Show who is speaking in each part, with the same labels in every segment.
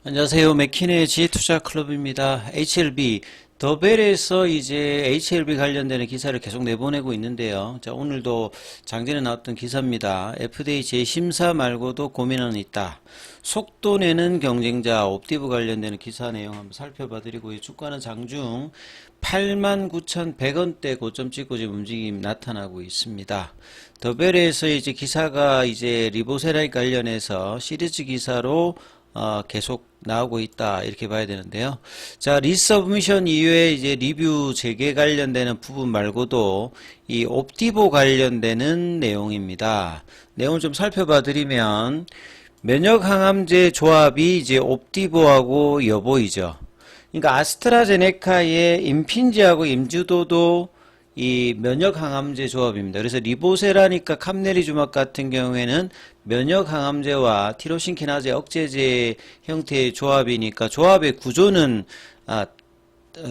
Speaker 1: 안녕하세요. 맥키네 지투자클럽입니다. HLB, 더벨에서 이제 HLB 관련되는 기사를 계속 내보내고 있는데요. 자, 오늘도 장전에 나왔던 기사입니다. FDA 재심사 말고도 고민은 있다. 속도 내는 경쟁자 옵티브 관련되는 기사 내용 한번 살펴봐 드리고, 주가는 장중 89,100원대 고점 찍고 지금 움직임이 나타나고 있습니다. 더벨에서 이제 기사가 이제 리보세라이 관련해서 시리즈 기사로 계속 나오고 있다 이렇게 봐야 되는데요. 자, 리서브미션 이외에 이제 리뷰 재개 관련되는 부분 말고도 이 옵티보 관련되는 내용입니다. 내용을 좀 살펴봐 드리면, 면역항암제 조합이 이제 옵티보하고 여보이죠. 그러니까 아스트라제네카의 임핀지하고 임주도도 이 면역항암제 조합입니다. 그래서 리보세라니까 캄네리주막 같은 경우에는 면역항암제와 티로신키나제 억제제 형태의 조합이니까 조합의 구조는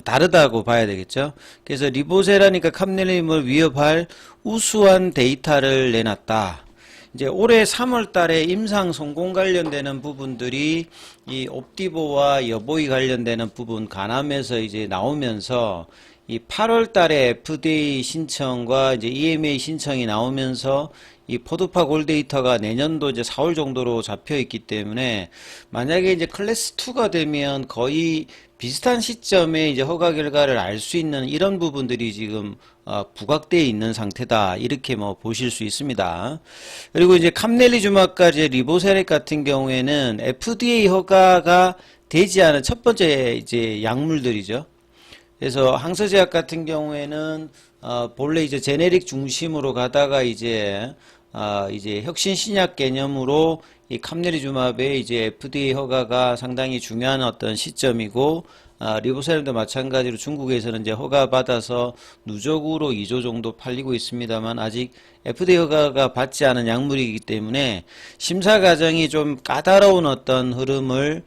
Speaker 1: 다르다고 봐야 되겠죠. 그래서 리보세라니까 캄네리즘을 위협할 우수한 데이터를 내놨다. 이제 올해 3월 달에 임상 성공 관련되는 부분들이 이 옵티보와 여보이 관련되는 부분 간암에서 이제 나오면서, 이 8월 달에 FDA 신청과 이제 EMA 신청이 나오면서 이 포도파 골 데이터가 내년도 이제 4월 정도로 잡혀 있기 때문에, 만약에 이제 클래스 2가 되면 거의 비슷한 시점에 이제 허가 결과를 알 수 있는 이런 부분들이 지금 부각되어 있는 상태다 이렇게 뭐 보실 수 있습니다. 그리고 이제 캄넬리주막까지 리보세렉 같은 경우에는 FDA 허가가 되지 않은 첫 번째 이제 약물들이죠. 그래서 항서제약 같은 경우에는 본래 이제 제네릭 중심으로 가다가 이제 혁신 신약 개념으로 이 캄네리주맙의 이제 FDA 허가가 상당히 중요한 어떤 시점이고, 리보세람도 마찬가지로 중국에서는 이제 허가 받아서 누적으로 2조 정도 팔리고 있습니다만, 아직 FDA 허가가 받지 않은 약물이기 때문에 심사 과정이 좀 까다로운 어떤 흐름을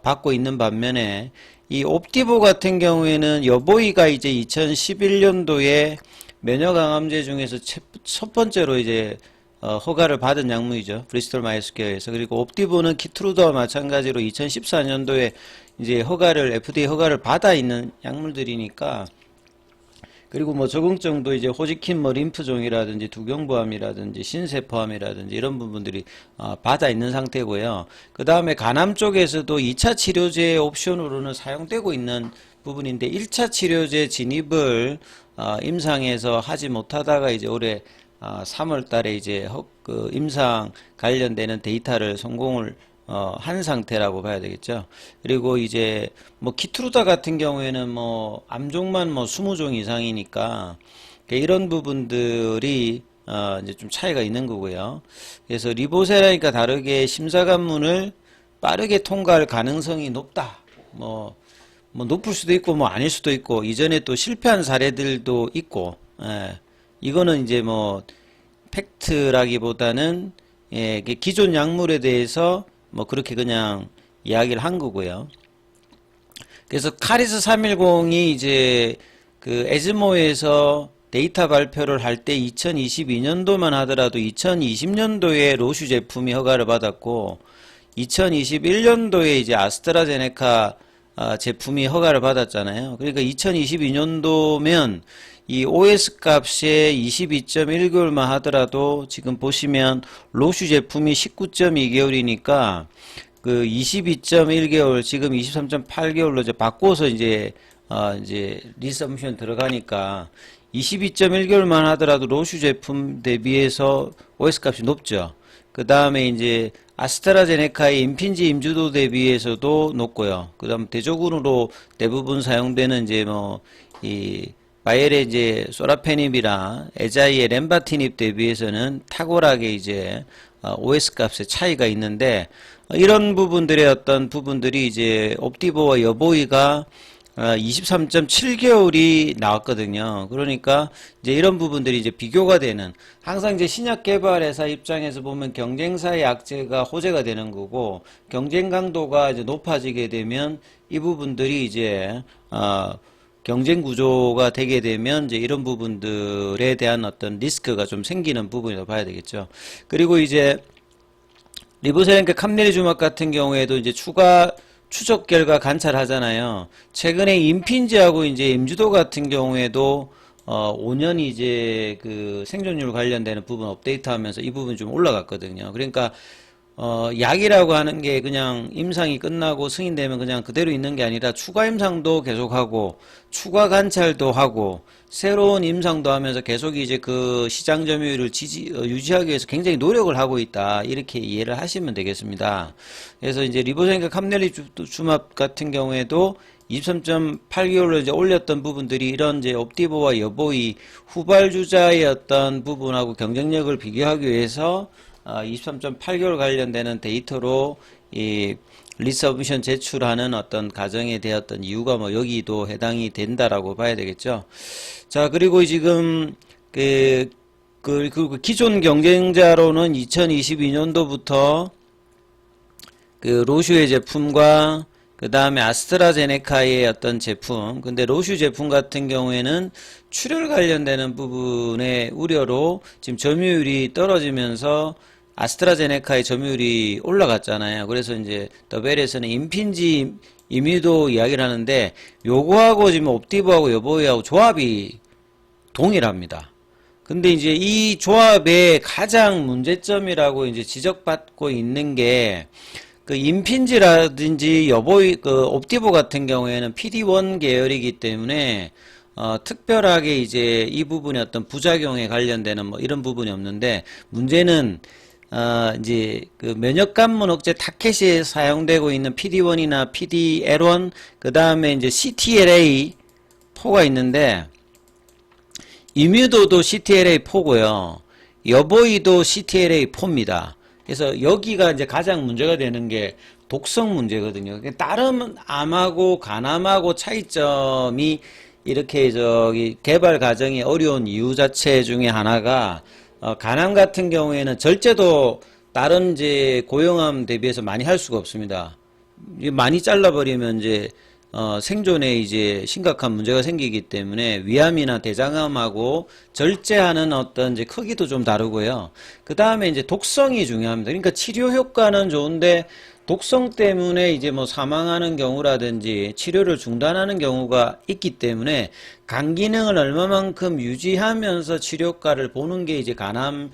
Speaker 1: 받고 있는 반면에, 이 옵티보 같은 경우에는 여보이가 이제 2011년도에 면역항암제 중에서 첫 번째로 이제 허가를 받은 약물이죠. 브리스톨 마이스케어에서. 그리고 옵티보는 키트루드와 마찬가지로 2014년도에 이제 FDA 허가를 받아 있는 약물들이니까, 그리고 뭐 적응증도 이제 호지킨 뭐 림프종이라든지 두경부암이라든지 신세포암이라든지 이런 부분들이 받아 있는 상태고요. 그 다음에 간암 쪽에서도 2차 치료제 옵션으로는 사용되고 있는 부분인데, 1차 치료제 진입을 임상에서 하지 못하다가 이제 올해 3월 달에 이제 그 임상 관련되는 데이터를 성공을 한 상태라고 봐야 되겠죠. 그리고 이제 뭐 키트루다 같은 경우에는 뭐 암종만 뭐 20종 이상이니까 이런 부분들이 이제 좀 차이가 있는 거고요. 그래서 리보세라니까 다르게 심사 관문을 빠르게 통과할 가능성이 높다. 뭐 높을 수도 있고 뭐 아닐 수도 있고, 이전에 또 실패한 사례들도 있고, 이거는 이제 뭐 팩트라기보다는 기존 약물에 대해서 뭐 그렇게 그냥 이야기를 한 거고요. 그래서 카리스 310이 이제 그 에즈모에서 데이터 발표를 할 때 2022년도만 하더라도 2020년도에 로슈 제품이 허가를 받았고, 2021년도에 이제 아스트라제네카 제품이 허가를 받았잖아요. 그러니까 2022년도면 이 OS 값에 22.1개월만 하더라도 지금 보시면 로슈 제품이 19.2개월이니까 그 22.1개월 지금 23.8개월로 이제 바꿔서 이제 리서브미션 들어가니까 22.1개월만 하더라도 로슈 제품 대비해서 OS 값이 높죠. 그 다음에 이제 아스트라제네카의 임핀지 임주도 대비해서도 높고요. 그 다음 대조군으로 대부분 사용되는 이제 바이엘의 이제 소라페닙이랑 에자이의 렘바티닙 대비해서는 탁월하게 이제 OS 값의 차이가 있는데, 이런 부분들의 어떤 부분들이 이제 옵티보와 여보이가 23.7개월이 나왔거든요. 그러니까 이제 이런 부분들이 이제 비교가 되는, 항상 이제 신약 개발 회사 입장에서 보면 경쟁사의 약제가 호재가 되는 거고, 경쟁 강도가 이제 높아지게 되면 이 부분들이 이제 경쟁 구조가 되게 되면 이제 이런 부분들에 대한 어떤 리스크가 좀 생기는 부분이라고 봐야 되겠죠. 그리고 이제 리보세랭크 캄네리주막 같은 경우에도 이제 추가 추적 결과 관찰하잖아요. 최근에 임핀지하고 이제 임주도 같은 경우에도 5년 이제 그 생존율 관련되는 부분 업데이트하면서 이 부분 좀 올라갔거든요. 그러니까 약이라고 하는 게 그냥 임상이 끝나고 승인되면 그냥 그대로 있는 게 아니라 추가 임상도 계속하고 추가 관찰도 하고 새로운 임상도 하면서 계속 이제 그 시장 점유율을 유지하기 위해서 굉장히 노력을 하고 있다. 이렇게 이해를 하시면 되겠습니다. 그래서 이제 리보생과 캄넬리주맙 같은 경우에도 23.8개월로 이제 올렸던 부분들이 이런 이제 옵디보와 여보이 후발주자의 어떤 부분하고 경쟁력을 비교하기 위해서 23.8개월 관련되는 데이터로 이 리서브미션 제출하는 어떤 가정에 대었던 이유가 뭐 여기도 해당이 된다라고 봐야 되겠죠. 자, 그리고 지금 그 기존 경쟁자로는 2022년도부터 그 로슈의 제품과 그 다음에 아스트라제네카의 어떤 제품, 근데 로슈 제품 같은 경우에는 출혈 관련되는 부분의 우려로 지금 점유율이 떨어지면서 아스트라제네카의 점유율이 올라갔잖아요. 그래서 이제 더벨에서는 임핀지 임유도 이야기를 하는데 요거하고 지금 옵티브하고 여보이하고 조합이 동일합니다. 근데 이제 이 조합의 가장 문제점이라고 이제 지적받고 있는 게 그 임핀지라든지 여보이 그 옵티브 같은 경우에는 PD1 계열이기 때문에 특별하게 이제 이 부분의 어떤 부작용에 관련되는 뭐 이런 부분이 없는데 문제는 이제 그 면역관문 억제 타켓에 사용되고 있는 PD1이나 PDL1 그 다음에 이제 CTLA4가 있는데 이뮤도도 CTLA4고요. 여보이도 CTLA4입니다. 그래서 여기가 이제 가장 문제가 되는 게 독성 문제거든요. 다른 암하고 간암하고 차이점이 이렇게 저기 개발 과정이 어려운 이유 자체 중에 하나가 간암 같은 경우에는 절제도 다른 이제 고형암 대비해서 많이 할 수가 없습니다. 많이 잘라버리면 이제 생존에 이제 심각한 문제가 생기기 때문에 위암이나 대장암하고 절제하는 어떤 이제 크기도 좀 다르고요. 그 다음에 이제 독성이 중요합니다. 그러니까 치료 효과는 좋은데 독성 때문에 이제 뭐 사망하는 경우라든지 치료를 중단하는 경우가 있기 때문에 간 기능을 얼마만큼 유지하면서 치료 효과를 보는 게 이제 간암,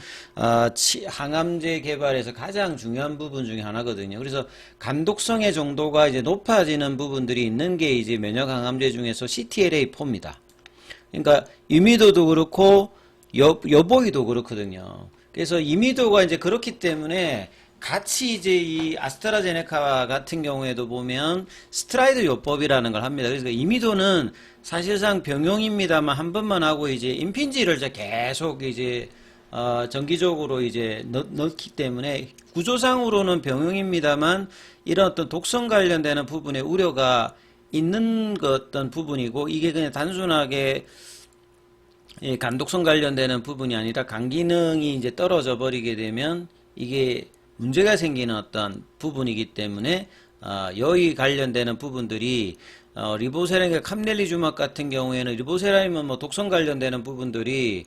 Speaker 1: 항암제 개발에서 가장 중요한 부분 중에 하나거든요. 그래서 간 독성의 정도가 이제 높아지는 부분들이 있는 게 이제 면역 항암제 중에서 CTLA4입니다. 그러니까 이미도도 그렇고 여보이도 그렇거든요. 그래서 이미도가 이제 그렇기 때문에 같이 이제 이 아스트라제네카 같은 경우에도 보면 스트라이드 요법이라는 걸 합니다. 그래서 이미도는 사실상 병용입니다만 한 번만 하고 이제 임핀지를 이제 계속 이제 정기적으로 이제 넣기 때문에 구조상으로는 병용입니다만 이런 어떤 독성 관련되는 부분에 우려가 있는 어떤 부분이고 이게 그냥 단순하게 간독성 관련되는 부분이 아니라 간 기능이 이제 떨어져 버리게 되면 이게 문제가 생기는 어떤 부분이기 때문에 여기 관련되는 부분들이 리보세라인과 캄넬리주맙 같은 경우에는 리보세라인은 뭐 독성 관련되는 부분들이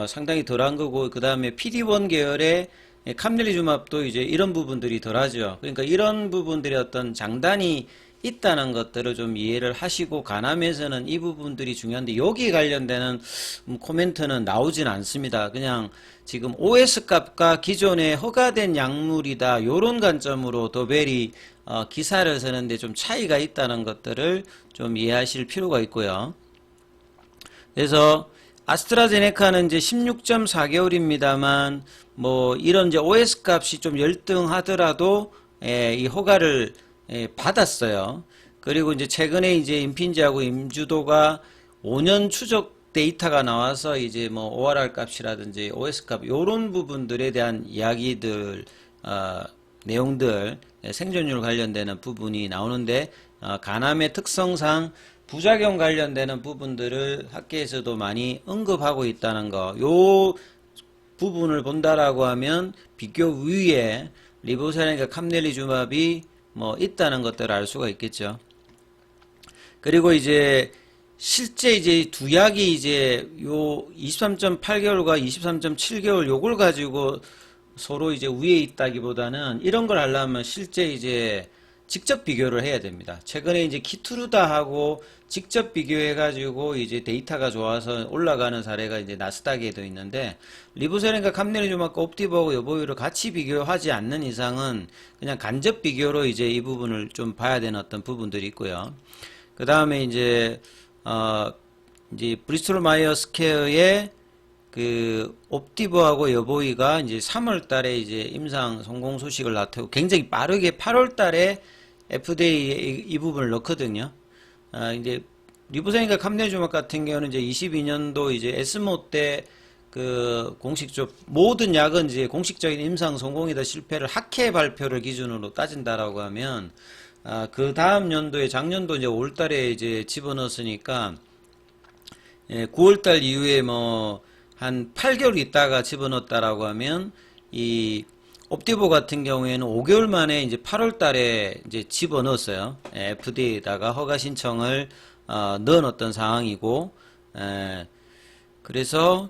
Speaker 1: 상당히 덜한 거고 그 다음에 PD1 계열의 캄넬리주맙도 이제 이런 부분들이 덜하죠. 그러니까 이런 부분들이 어떤 장단이 있다는 것들을 좀 이해를 하시고 간암에서는 이 부분들이 중요한데 여기에 관련되는 코멘트는 나오진 않습니다. 그냥 지금 OS 값과 기존에 허가된 약물이다 요런 관점으로 더벨이 기사를 쓰는데 좀 차이가 있다는 것들을 좀 이해하실 필요가 있고요. 그래서 아스트라제네카는 이제 16.4개월입니다만 뭐 이런 이제 OS 값이 좀 열등하더라도 이 허가를 받았어요. 그리고 이제 최근에 이제 임핀지하고 임주도가 5년 추적 데이터가 나와서 이제 뭐 ORR 값이라든지 OS 값 요런 부분들에 대한 이야기들 내용들 생존율 관련되는 부분이 나오는데 간암의 특성상 부작용 관련되는 부분들을 학계에서도 많이 언급하고 있다는 거. 요 부분을 본다라고 하면 비교 위에 리보세라인과 캄넬리주맙이 뭐 있다는 것들을 알 수가 있겠죠. 그리고 이제 실제 이제 두 약이 이제 요 23.8개월과 23.7개월 요걸 가지고 서로 이제 위에 있다기보다는 이런 걸 하려면 실제 이제 직접 비교를 해야 됩니다. 최근에 이제 키투르다하고 직접 비교해가지고 이제 데이터가 좋아서 올라가는 사례가 이제 나스닥에도 있는데, 리보세렌과 감넬리즘하고 옵티버하고 여보유를 같이 비교하지 않는 이상은 그냥 간접 비교로 이제 이 부분을 좀 봐야 되는 어떤 부분들이 있고요. 그 다음에 이제 브리스톨 마이어 스퀘어의 그 옵티버하고 여보이가 이제 3월 달에 이제 임상 성공 소식을 나타내고 굉장히 빠르게 8월 달에 FDA 이 부분을 넣거든요. 이제 리보세린과 감넬리즘 같은 경우는 이제 22년도 이제 에스모 때 그 공식적 모든 약은 이제 공식적인 임상 성공이다 실패를 학회 발표를 기준으로 따진다라고 하면 그 다음 연도에 작년도 이제 5월 달에 이제 집어넣었으니까 9월 달 이후에 뭐 한 8개월 있다가 집어넣었다라고 하면 이 옵티버 같은 경우에는 5개월 만에 이제 8월 달에 이제 집어넣었어요. FDA에다가 허가 신청을 넣어놓았던 상황이고, 그래서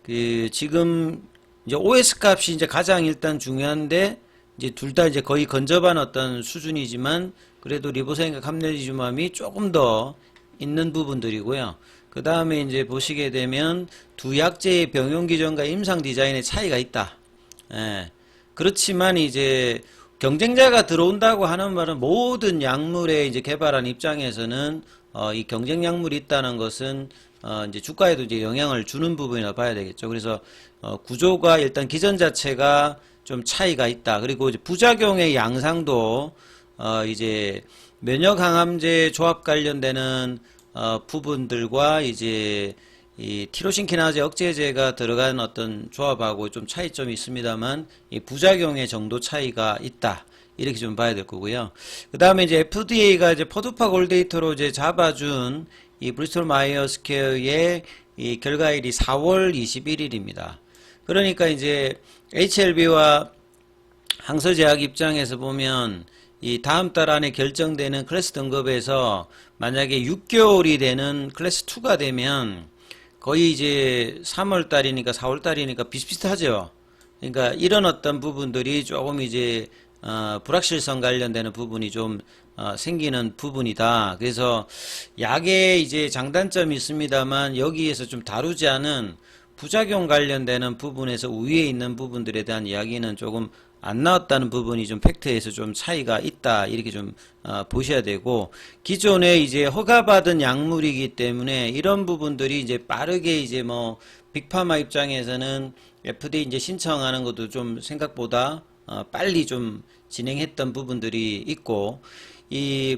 Speaker 1: 그 지금 이제 OS 값이 이제 가장 일단 중요한데, 이제 둘 다 이제 거의 근접한 어떤 수준이지만 그래도 리보세린과 감넬리즘함이 조금 더 있는 부분들이고요. 그 다음에 이제 보시게 되면 두 약제의 병용 기전과 임상 디자인의 차이가 있다. 그렇지만 이제 경쟁자가 들어온다고 하는 말은 모든 약물의 이제 개발한 입장에서는 이 경쟁 약물이 있다는 것은 이제 주가에도 이제 영향을 주는 부분이라 봐야 되겠죠. 그래서 구조가 일단 기전 자체가 좀 차이가 있다. 그리고 이제 부작용의 양상도 이제 면역 항암제 조합 관련되는 부분들과 이제 이 티로신키나제 억제제가 들어간 어떤 조합하고 좀 차이점이 있습니다만 이 부작용의 정도 차이가 있다. 이렇게 좀 봐야 될 거고요. 그 다음에 이제 FDA가 이제 퍼두파 골데이터로 이제 잡아준 이 브리스톨 마이어 스퀘어의 이 결과일이 4월 21일입니다. 그러니까 이제 HLB와 항서제약 입장에서 보면 이 다음 달 안에 결정되는 클래스 등급에서 만약에 6개월이 되는 클래스 2가 되면 거의 이제 3월 달이니까 4월 달이니까 비슷비슷하죠. 그러니까 이런 어떤 부분들이 조금 이제 불확실성 관련되는 부분이 좀 생기는 부분이다. 그래서 약에 이제 장단점이 있습니다만 여기에서 좀 다루지 않은 부작용 관련되는 부분에서 우위에 있는 부분들에 대한 이야기는 조금 안 나왔다는 부분이 좀 팩트에서 좀 차이가 있다. 이렇게 좀 보셔야 되고, 기존에 이제 허가받은 약물이기 때문에 이런 부분들이 이제 빠르게 이제 뭐 빅파마 입장에서는 FDA 이제 신청하는 것도 좀 생각보다 빨리 좀 진행했던 부분들이 있고, 이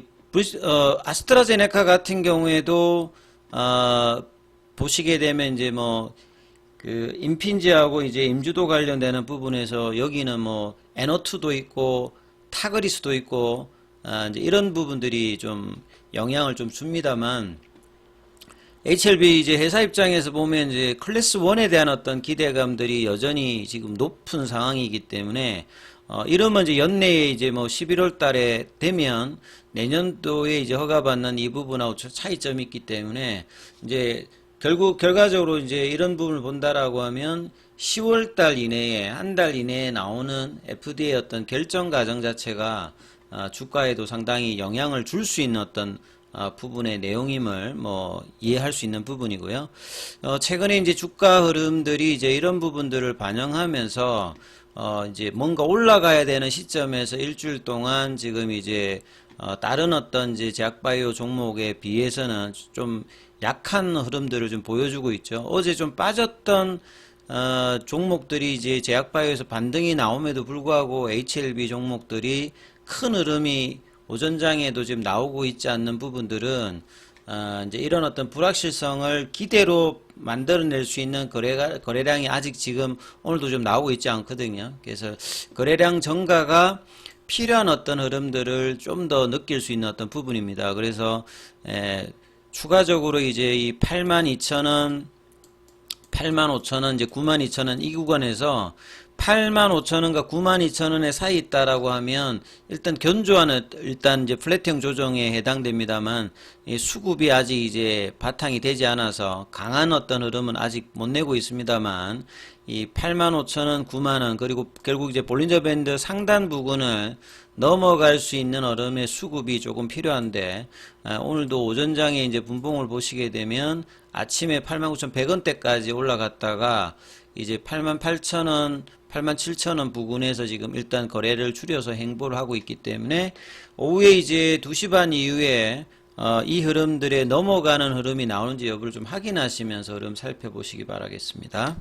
Speaker 1: 아스트라제네카 같은 경우에도 보시게 되면 이제 뭐 그 임핀지하고 이제 임주도 관련되는 부분에서 여기는 뭐 NO2도 있고 타그리스도 있고 이제 이런 부분들이 좀 영향을 좀 줍니다만, HLB 이제 회사 입장에서 보면 이제 클래스 1에 대한 어떤 기대감들이 여전히 지금 높은 상황이기 때문에 이러면 이제 연내에 이제 뭐 11월 달에 되면 내년도에 이제 허가받는 이 부분하고 차이점이 있기 때문에 이제 결과적으로 이제 이런 부분을 본다라고 하면 10월 달 이내에, 한 달 이내에 나오는 FDA의 어떤 결정 과정 자체가 주가에도 상당히 영향을 줄 수 있는 어떤 부분의 내용임을 뭐 이해할 수 있는 부분이고요. 최근에 이제 주가 흐름들이 이제 이런 부분들을 반영하면서 이제 뭔가 올라가야 되는 시점에서 일주일 동안 지금 이제 다른 어떤 이제 제약바이오 종목에 비해서는 좀 약한 흐름들을 좀 보여주고 있죠. 어제 좀 빠졌던 종목들이 이제 제약바이오에서 반등이 나옴에도 불구하고 HLB 종목들이 큰 흐름이 오전장에도 지금 나오고 있지 않는 부분들은 이제 이런 어떤 불확실성을 기대로 만들어낼 수 있는 거래량이 아직 지금 오늘도 좀 나오고 있지 않거든요. 그래서 거래량 증가가 필요한 어떤 흐름들을 좀 더 느낄 수 있는 어떤 부분입니다. 그래서 추가적으로 이제 이 82,000원, 85,000원, 이제 92,000원 이 구간에서 85,000원과 92,000원의 사이 있다라고 하면 일단 견조하는 일단 이제 플랫형 조정에 해당됩니다만 이 수급이 아직 이제 바탕이 되지 않아서 강한 어떤 흐름은 아직 못 내고 있습니다만 이 85,000원, 9만원 그리고 결국 이제 볼린저 밴드 상단 부근을 넘어갈 수 있는 얼음의 수급이 조금 필요한데 오늘도 오전장에 이제 분봉을 보시게 되면 아침에 89,100원대까지 올라갔다가 이제 88,000원, 87,000원 부근에서 지금 일단 거래를 줄여서 행보를 하고 있기 때문에 오후에 이제 2시 반 이후에 이 흐름들에 넘어가는 흐름이 나오는지 여부를 좀 확인하시면서 흐름 살펴보시기 바라겠습니다.